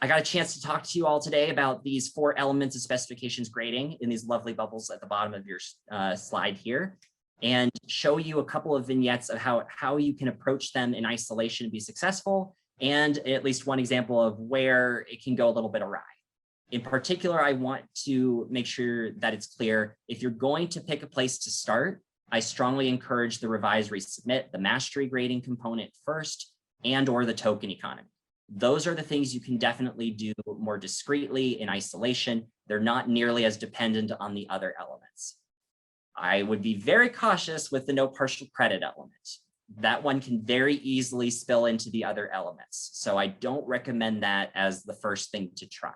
I got a chance to talk to you all today about these 4 elements of specifications grading in these lovely bubbles at the bottom of your slide here, and show you a couple of vignettes of how you can approach them in isolation and be successful, and at least one example of where it can go a little bit awry. In particular, I want to make sure that it's clear, if you're going to pick a place to start, I strongly encourage the revise resubmit, the mastery grading component first, and or the token economy. Those are the things you can definitely do more discreetly in isolation. They're not nearly as dependent on the other elements. I would be very cautious with the no partial credit element. That one can very easily spill into the other elements. So I don't recommend that as the first thing to try.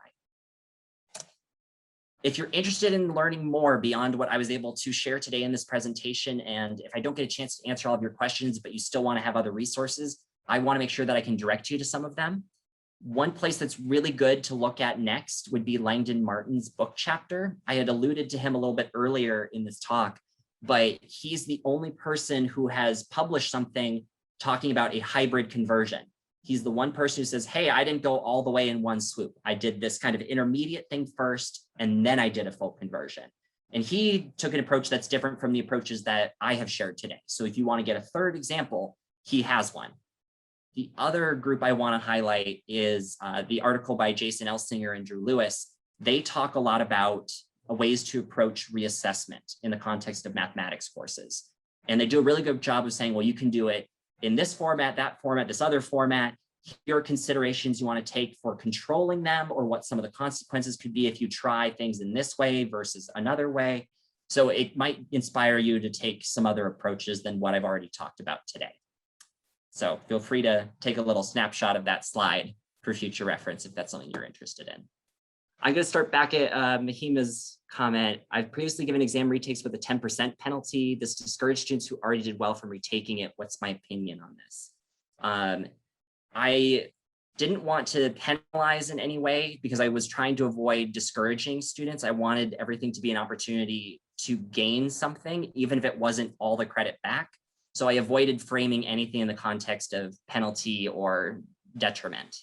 If you're interested in learning more beyond what I was able to share today in this presentation, and if I don't get a chance to answer all of your questions, but you still want to have other resources, I want to make sure that I can direct you to some of them. One place that's really good to look at next would be Langdon Martin's book chapter. I had alluded to him a little bit earlier in this talk, but he's the only person who has published something talking about a hybrid conversion. He's the one person who says, hey, I didn't go all the way in one swoop. I did this kind of intermediate thing first, and then I did a full conversion. And he took an approach that's different from the approaches that I have shared today. So if you want to get a third example, he has one. The other group I want to highlight is the article by Jason Elsinger and Drew Lewis. They talk a lot about ways to approach reassessment in the context of mathematics courses. And they do a really good job of saying, well, you can do it in this format, that format, this other format. Here are considerations you want to take for controlling them, or what some of the consequences could be if you try things in this way versus another way. So it might inspire you to take some other approaches than what I've already talked about today. So feel free to take a little snapshot of that slide for future reference if that's something you're interested in. I'm going to start back at Mahima's comment. I've previously given exam retakes with a 10% penalty. This discouraged students who already did well from retaking it. What's my opinion on this? I didn't want to penalize in any way because I was trying to avoid discouraging students. I wanted everything to be an opportunity to gain something, even if it wasn't all the credit back. So I avoided framing anything in the context of penalty or detriment.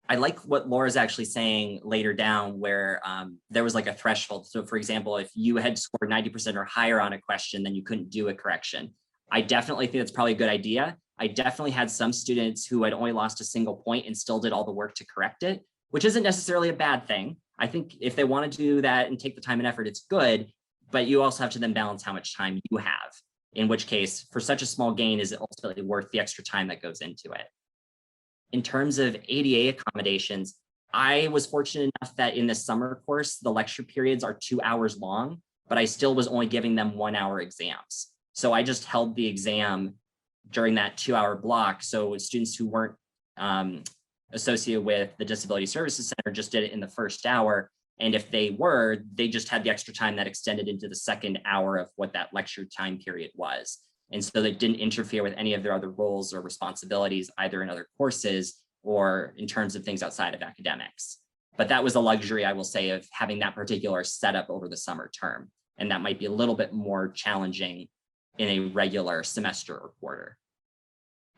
I like what Laura's actually saying later down, where there was like a threshold. So for example, if you had scored 90% or higher on a question, then you couldn't do a correction. I definitely think that's probably a good idea. I definitely had some students who had only lost a single point and still did all the work to correct it, which isn't necessarily a bad thing. I think if they want to do that and take the time and effort, it's good, but you also have to then balance how much time you have, in which case for such a small gain, is it ultimately worth the extra time that goes into it? In terms of ADA accommodations, I was fortunate enough that in the summer course, the lecture periods are 2 hours long, but I still was only giving them 1 hour exams. So I just held the exam during that 2 hour block. So students who weren't associated with the Disability Services Center just did it in the first hour. And if they were, they just had the extra time that extended into the second hour of what that lecture time period was. And so that didn't interfere with any of their other roles or responsibilities, either in other courses or in terms of things outside of academics. But that was a luxury, I will say, of having that particular setup over the summer term. And that might be a little bit more challenging in a regular semester or quarter.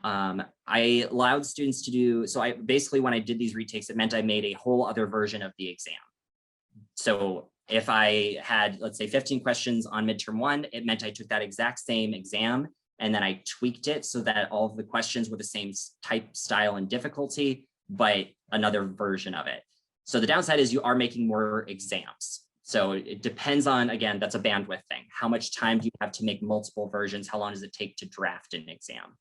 I allowed students to do, so I basically, when I did these retakes, it meant I made a whole other version of the exam. So if I had, let's say, 15 questions on midterm 1, it meant I took that exact same exam and then I tweaked it so that all of the questions were the same type, style, and difficulty, but another version of it. So the downside is you are making more exams. So it depends on, again, that's a bandwidth thing. How much time do you have to make multiple versions? How long does it take to draft an exam?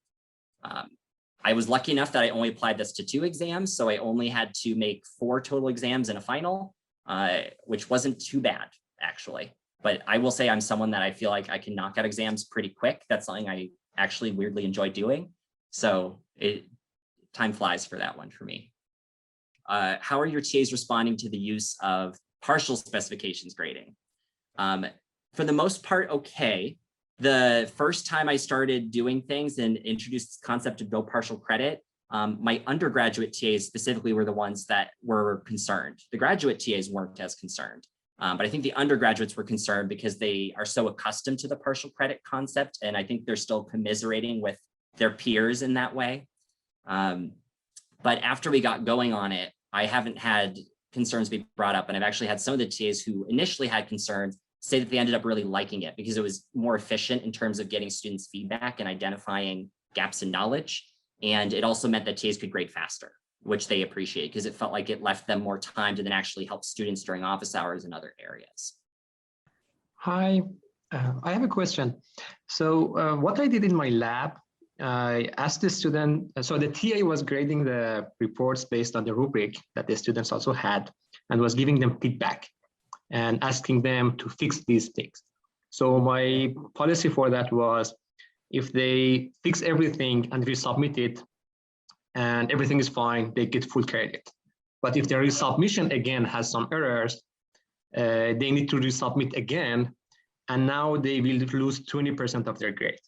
I was lucky enough that I only applied this to 2 exams. So I only had to make 4 total exams and a final, which wasn't too bad, actually. But I will say I'm someone that I feel like I can knock out exams pretty quick. That's something I actually weirdly enjoy doing. So time flies for that one for me. How are your TAs responding to the use of partial specifications grading? For the most part, okay. The first time I started doing things and introduced this concept of no partial credit, my undergraduate TAs specifically were the ones that were concerned. The graduate TAs weren't as concerned, but I think the undergraduates were concerned because they are so accustomed to the partial credit concept, and I think they're still commiserating with their peers in that way. But after we got going on it, I haven't had concerns be brought up, and I've actually had some of the TAs who initially had concerns say that they ended up really liking it because it was more efficient in terms of getting students feedback and identifying gaps in knowledge. And it also meant that TAs could grade faster, which they appreciate because it felt like it left them more time to then actually help students during office hours and other areas. Hi, I have a question. So what I did in my lab, I asked the student, so the TA was grading the reports based on the rubric that the students also had and was giving them feedback and asking them to fix these things. So my policy for that was, if they fix everything and resubmit it and everything is fine, they get full credit. But if the resubmission again has some errors, they need to resubmit again, and now they will lose 20% of their grade.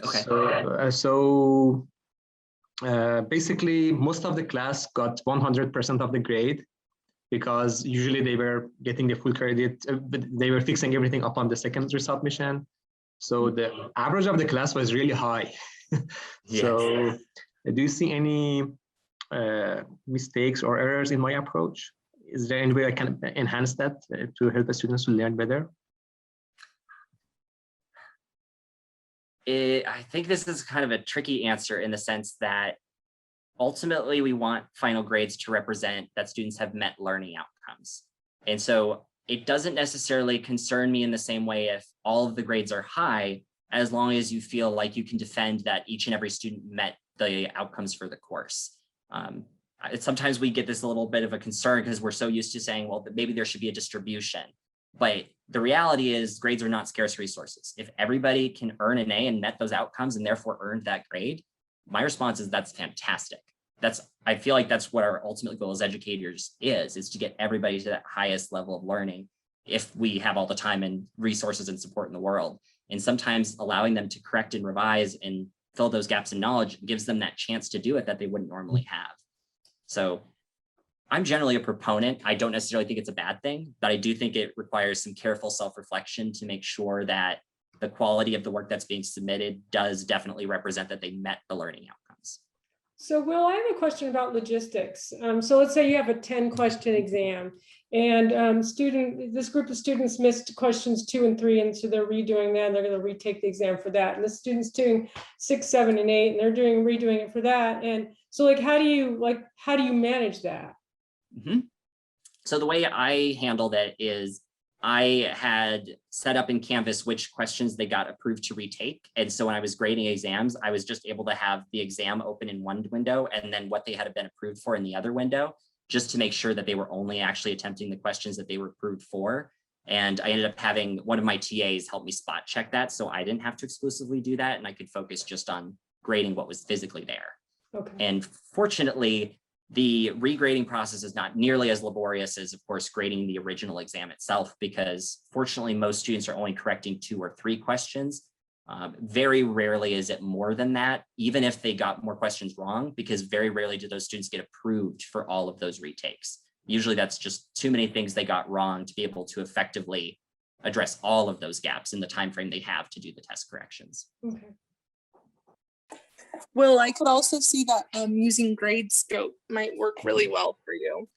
Okay. So basically, most of the class got 100% of the grade, because usually they were getting the full credit, but they were fixing everything up on the second resubmission. So the average of the class was really high. So do you see any mistakes or errors in my approach? Is there any way I can enhance that to help the students to learn better? I think this is kind of a tricky answer in the sense that ultimately, we want final grades to represent that students have met learning outcomes. And so it doesn't necessarily concern me in the same way if all of the grades are high, as long as you feel like you can defend that each and every student met the outcomes for the course. Sometimes we get this a little bit of a concern because we're so used to saying, well, maybe there should be a distribution. But the reality is grades are not scarce resources. If everybody can earn an A and met those outcomes and therefore earned that grade, my response is that's fantastic. I feel like that's what our ultimate goal as educators is to get everybody to that highest level of learning if we have all the time and resources and support in the world. And sometimes allowing them to correct and revise and fill those gaps in knowledge gives them that chance to do it that they wouldn't normally have. So I'm generally a proponent. I don't necessarily think it's a bad thing, but I do think it requires some careful self-reflection to make sure that the quality of the work that's being submitted does definitely represent that they met the learning outcomes. So Will, I have a question about logistics. So let's say you have a 10-question exam and this group of students missed questions 2 and 3, and so they're redoing that, and they're going to retake the exam for that. And the students doing 6, 7, and 8, and they're redoing it for that. And so how do you manage that? Mm-hmm. So the way I handled it is I had set up in Canvas which questions they got approved to retake. And so when I was grading exams, I was just able to have the exam open in one window and then what they had been approved for in the other window, just to make sure that they were only actually attempting the questions that they were approved for. And I ended up having one of my TAs help me spot check that, so I didn't have to exclusively do that, and I could focus just on grading what was physically there. Okay. And fortunately, the regrading process is not nearly as laborious as, of course, grading the original exam itself, because fortunately, most students are only correcting 2 or 3 questions. Very rarely is it more than that, even if they got more questions wrong, because very rarely do those students get approved for all of those retakes. Usually that's just too many things they got wrong to be able to effectively address all of those gaps in the time frame they have to do the test corrections. Okay. Well, I could also see that using Gradescope might work really well for you.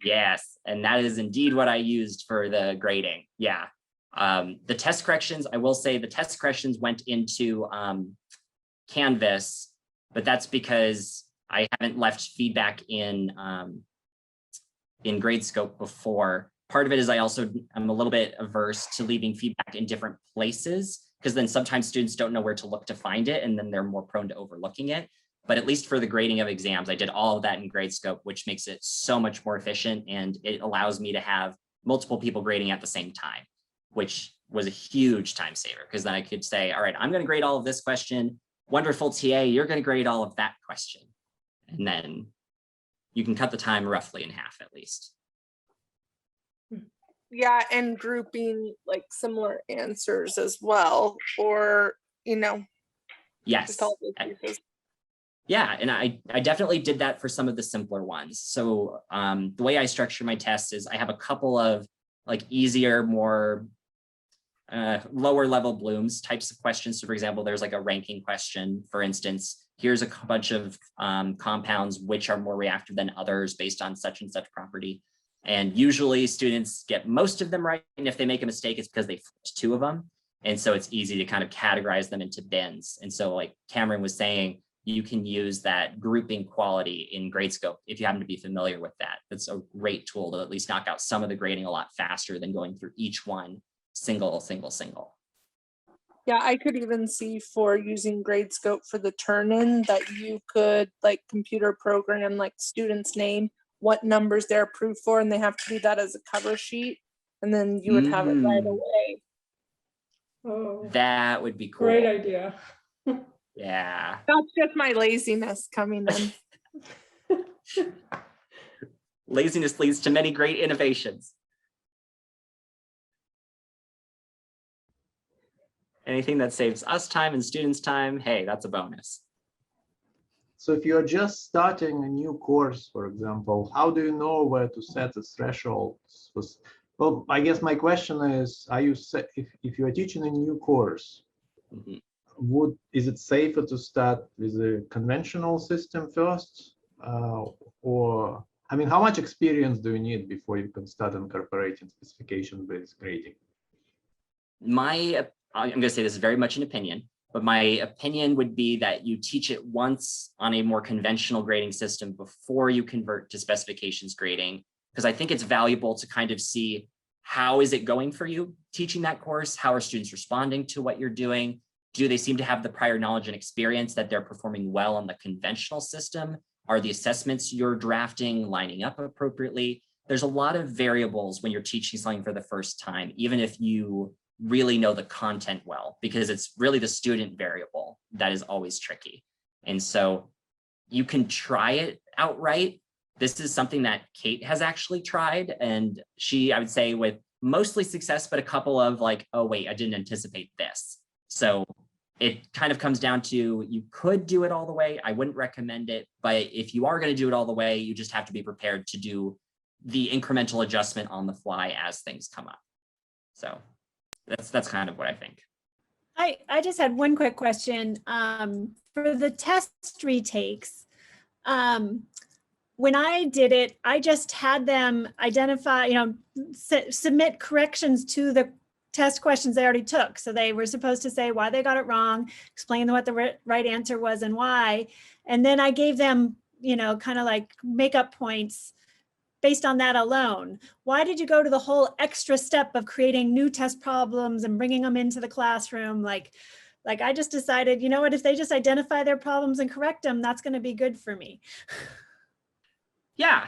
Yes, and that is indeed what I used for the grading. Yeah. The test corrections, I will say the test corrections went into Canvas, but that's because I haven't left feedback in Gradescope before. Part of it is I'm a little bit averse to leaving feedback in different places, because then sometimes students don't know where to look to find it, and then they're more prone to overlooking it. But at least for the grading of exams, I did all of that in Gradescope, which makes it so much more efficient, and it allows me to have multiple people grading at the same time, which was a huge time saver, because then I could say, all right, I'm going to grade all of this question. Wonderful TA, you're going to grade all of that question. And then you can cut the time roughly in half at least. Yeah, and grouping like similar answers as well, or, Yes. just all those pieces. Yeah, and I definitely did that for some of the simpler ones. So the way I structure my tests is I have a couple of like easier, more lower level blooms types of questions. So for example, there's like a ranking question, for instance, here's a bunch of compounds which are more reactive than others based on such and such property. And usually students get most of them right. And if they make a mistake, it's because they flipped 2 of them. And so it's easy to kind of categorize them into bins. And so like Cameron was saying, you can use that grouping quality in Gradescope if you happen to be familiar with that. That's a great tool to at least knock out some of the grading a lot faster than going through each one single. Yeah, I could even see for using Gradescope for the turn-in that you could like computer program like student's name, what numbers they're approved for, and they have to do that as a cover sheet, and then you would have it right away. Oh, That would be cool. great idea. Yeah. That's just my laziness coming in. Laziness leads to many great innovations. Anything that saves us time and students time, hey, that's a bonus. So if you're just starting a new course, for example, how do you know where to set the thresholds? Well, I guess my question is, if you are teaching a new course, is it safer to start with a conventional system first? Or, I mean, how much experience do you need before you can start incorporating specification-based grading? I'm going to say this is very much an opinion, but my opinion would be that you teach it once on a more conventional grading system before you convert to specifications grading, because I think it's valuable to kind of see how is it going for you teaching that course? How are students responding to what you're doing? Do they seem to have the prior knowledge and experience that they're performing well on the conventional system? Are the assessments you're drafting lining up appropriately? There's a lot of variables when you're teaching something for the first time, even if you really know the content well, because it's really the student variable that is always tricky. And so you can try it outright. This is something that Kate has actually tried, and I would say with mostly success, but a couple of like, oh wait, I didn't anticipate this. So it kind of comes down to, you could do it all the way. I wouldn't recommend it, but if you are going to do it all the way, you just have to be prepared to do the incremental adjustment on the fly as things come up. So that's kind of what I think. I just had one quick question. For the test retakes, When I did it, I just had them identify, submit corrections to the test questions they already took. So they were supposed to say why they got it wrong, explain what the right answer was and why. And then I gave them, kind of like makeup points based on that alone. Why did you go to the whole extra step of creating new test problems and bringing them into the classroom? Like I just decided, you know what, if they just identify their problems and correct them, that's going to be good for me. Yeah,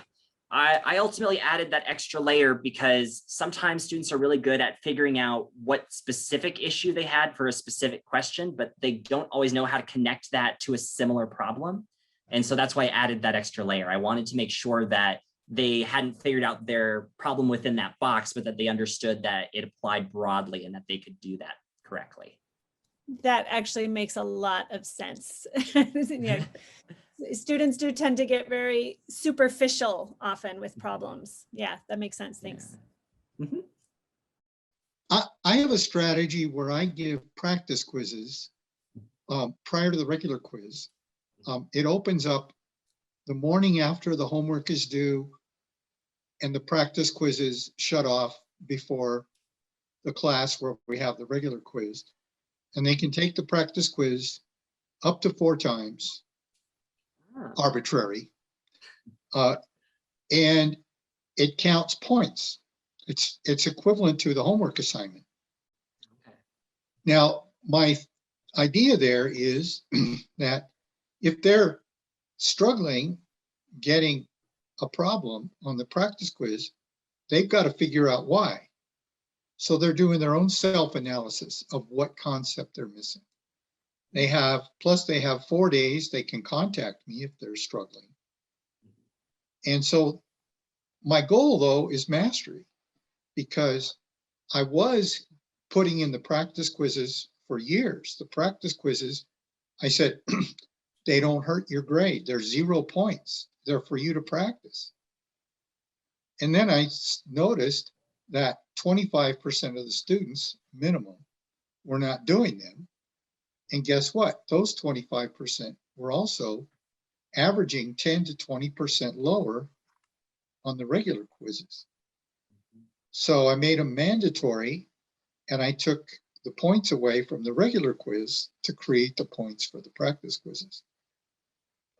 I ultimately added that extra layer because sometimes students are really good at figuring out what specific issue they had for a specific question, but they don't always know how to connect that to a similar problem. And so that's why I added that extra layer. I wanted to make sure that they hadn't figured out their problem within that box, but that they understood that it applied broadly and that they could do that correctly. That actually makes a lot of sense. Yeah. Students do tend to get very superficial often with problems. Yeah, that makes sense. Thanks. Yeah. Mm-hmm. I have a strategy where I give practice quizzes prior to the regular quiz. It opens up the morning after the homework is due and the practice quizzes shut off before the class where we have the regular quiz. And they can take the practice quiz up to 4 times. Arbitrary, and it counts points. It's equivalent to the homework assignment. Okay. Now, my idea there is that if they're struggling getting a problem on the practice quiz, they've got to figure out why. So they're doing their own self-analysis of what concept they're missing. They have 4 days, they can contact me if they're struggling. And so my goal though is mastery, because I was putting in the practice quizzes for years. The practice quizzes, I said, they don't hurt your grade. They're 0 points. They're for you to practice. And then I noticed that 25% of the students minimum were not doing them. And guess what? Those 25% were also averaging 10 to 20% lower on the regular quizzes. So I made them mandatory and I took the points away from the regular quiz to create the points for the practice quizzes.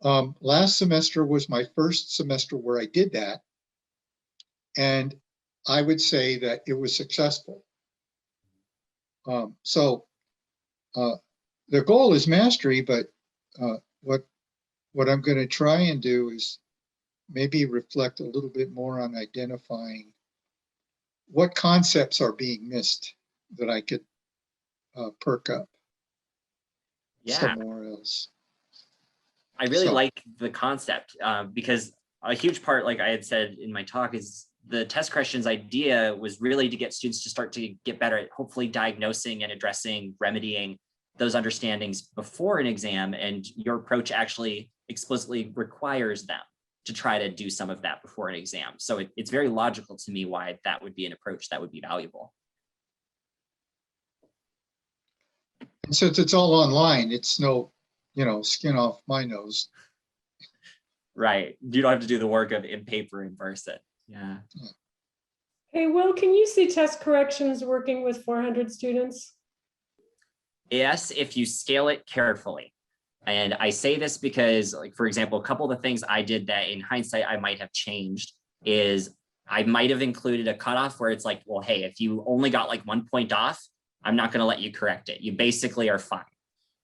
Last semester was my first semester where I did that. And I would say that it was successful. The goal is mastery, but what I'm going to try and do is maybe reflect a little bit more on identifying what concepts are being missed that I could perk up somewhere else. I really like the concept because a huge part, like I had said in my talk, is the test questions idea was really to get students to start to get better at hopefully diagnosing and addressing, remedying those understandings before an exam, and your approach actually explicitly requires them to try to do some of that before an exam. So it's very logical to me why that would be an approach that would be valuable. And since it's all online, it's no, skin off my nose. Right. You don't have to do the work of in paper in person. Yeah. Hey, Will, can you see test corrections working with 400 students? Yes, if you scale it carefully. And I say this because, like, for example, a couple of the things I did that in hindsight I might have changed is I might have included a cutoff where it's like, well, hey, if you only got like 1 point off, I'm not going to let you correct it. You basically are fine.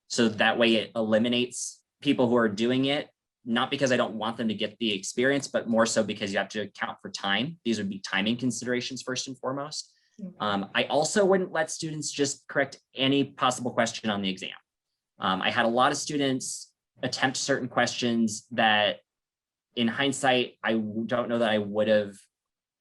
So that way it eliminates people who are doing it, not because I don't want them to get the experience, but more so because you have to account for time. These would be timing considerations first and foremost. I also wouldn't let students just correct any possible question on the exam. I had a lot of students attempt certain questions that in hindsight, I don't know that I would have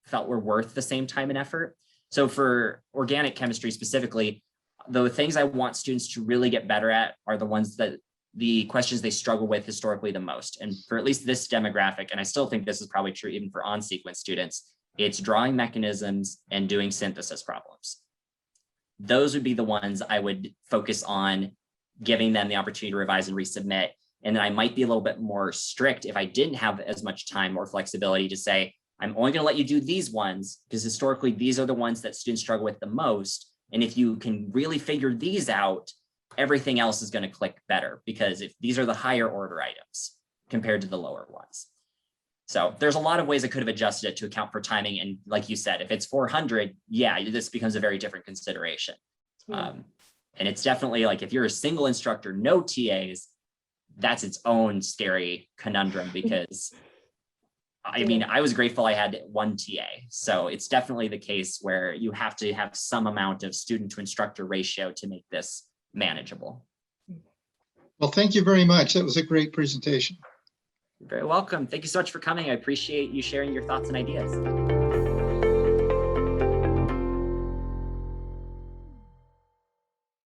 felt were worth the same time and effort. So for organic chemistry specifically, the things I want students to really get better at are the ones that the questions they struggle with historically the most. And for at least this demographic, and I still think this is probably true even for on-sequence students, it's drawing mechanisms and doing synthesis problems. Those would be the ones I would focus on giving them the opportunity to revise and resubmit. And then I might be a little bit more strict if I didn't have as much time or flexibility to say, I'm only going to let you do these ones because historically these are the ones that students struggle with the most. And if you can really figure these out, everything else is going to click better, because if these are the higher order items compared to the lower ones. So there's a lot of ways I could have adjusted it to account for timing. And like you said, if it's 400, yeah, this becomes a very different consideration. And it's definitely like, if you're a single instructor, no TAs, that's its own scary conundrum, because I mean, I was grateful I had one TA. So it's definitely the case where you have to have some amount of student to instructor ratio to make this manageable. Well, thank you very much. That was a great presentation. You're very welcome. Thank you so much for coming. I appreciate you sharing your thoughts and ideas.